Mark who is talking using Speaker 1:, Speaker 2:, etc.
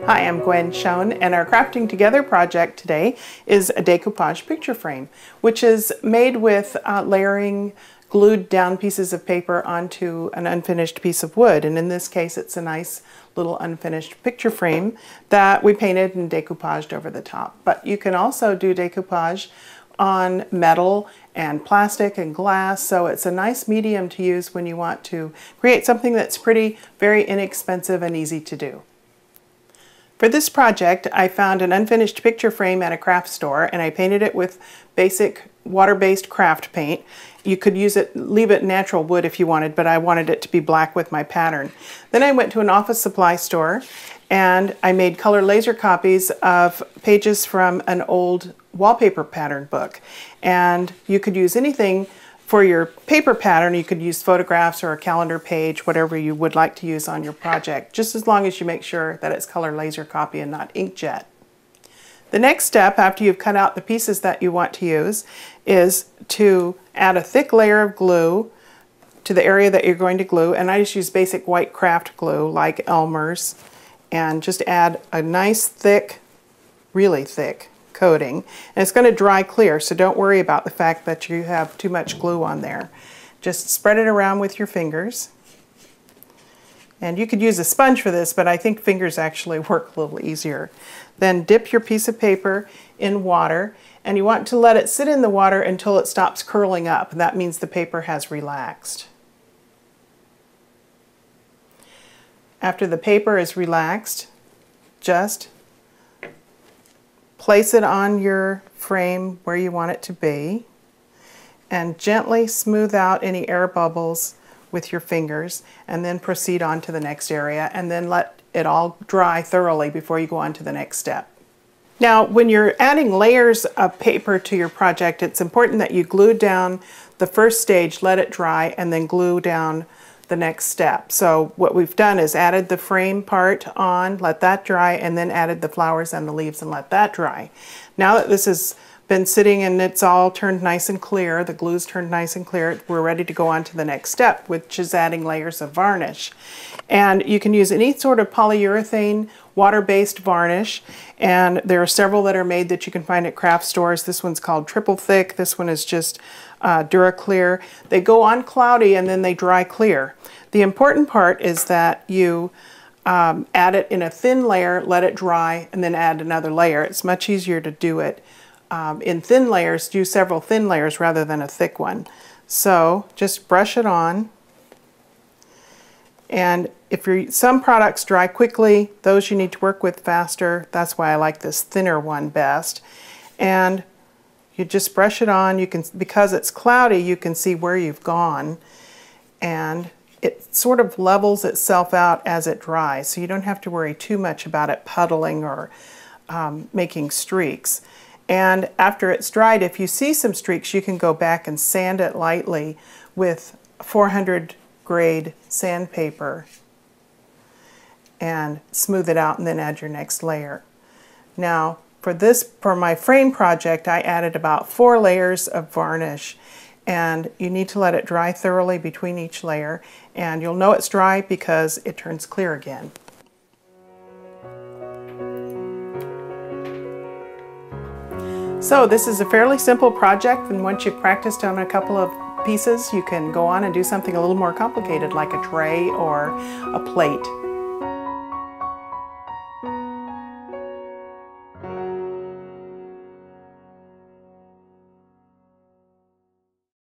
Speaker 1: Hi, I'm Gwen Schoen, and our Crafting Together project today is a decoupage picture frame, which is made with layering glued down pieces of paper onto an unfinished piece of wood. And in this case, it's a nice little unfinished picture frame that we painted and decoupaged over the top. But you can also do decoupage on metal and plastic and glass, so it's a nice medium to use when you want to create something that's pretty, very inexpensive and easy to do. For this project, I found an unfinished picture frame at a craft store, and I painted it with basic water-based craft paint. You could use it, leave it natural wood if you wanted, but I wanted it to be black with my pattern. Then I went to an office supply store and I made color laser copies of pages from an old wallpaper pattern book. And you could use anything for your paper pattern. You could use photographs or a calendar page, whatever you would like to use on your project, just as long as you make sure that it's color laser copy and not inkjet. The next step, after you've cut out the pieces that you want to use, is to add a thick layer of glue to the area that you're going to glue. And I just use basic white craft glue like Elmer's, and just add a nice thick, really thick coating. And it's going to dry clear, so don't worry about the fact that you have too much glue on there. Just spread it around with your fingers. And you could use a sponge for this, but I think fingers actually work a little easier. Then dip your piece of paper in water, and you want to let it sit in the water until it stops curling up. That means the paper has relaxed. After the paper is relaxed, just place it on your frame where you want it to be and gently smooth out any air bubbles with your fingers, and then proceed on to the next area, and then let it all dry thoroughly before you go on to the next step. Now, when you're adding layers of paper to your project, it's important that you glue down the first stage, let it dry, and then glue down the next step. So what we've done is added the frame part on, let that dry, and then added the flowers and the leaves and let that dry. Now that this has been sitting and it's all turned nice and clear, the glue's turned nice and clear, we're ready to go on to the next step, which is adding layers of varnish. And you can use any sort of polyurethane water-based varnish, and there are several that are made that you can find at craft stores. This one's called Triple Thick, this one is just Duraclear. They go on cloudy and then they dry clear. The important part is that you add it in a thin layer, let it dry, and then add another layer. It's much easier to do it in thin layers, do several thin layers rather than a thick one. So just brush it on. And if some products dry quickly, those you need to work with faster. That's why I like this thinner one best. And you just brush it on. You can, because it's cloudy, you can see where you've gone, and it sort of levels itself out as it dries, so you don't have to worry too much about it puddling or making streaks. And after it's dried, if you see some streaks, you can go back and sand it lightly with 400 grade sandpaper and smooth it out, and then add your next layer. Now, for my frame project, I added about 4 layers of varnish, and you need to let it dry thoroughly between each layer, and you'll know it's dry because it turns clear again. So this is a fairly simple project, and once you've practiced on a couple of pieces, you can go on and do something a little more complicated like a tray or a plate.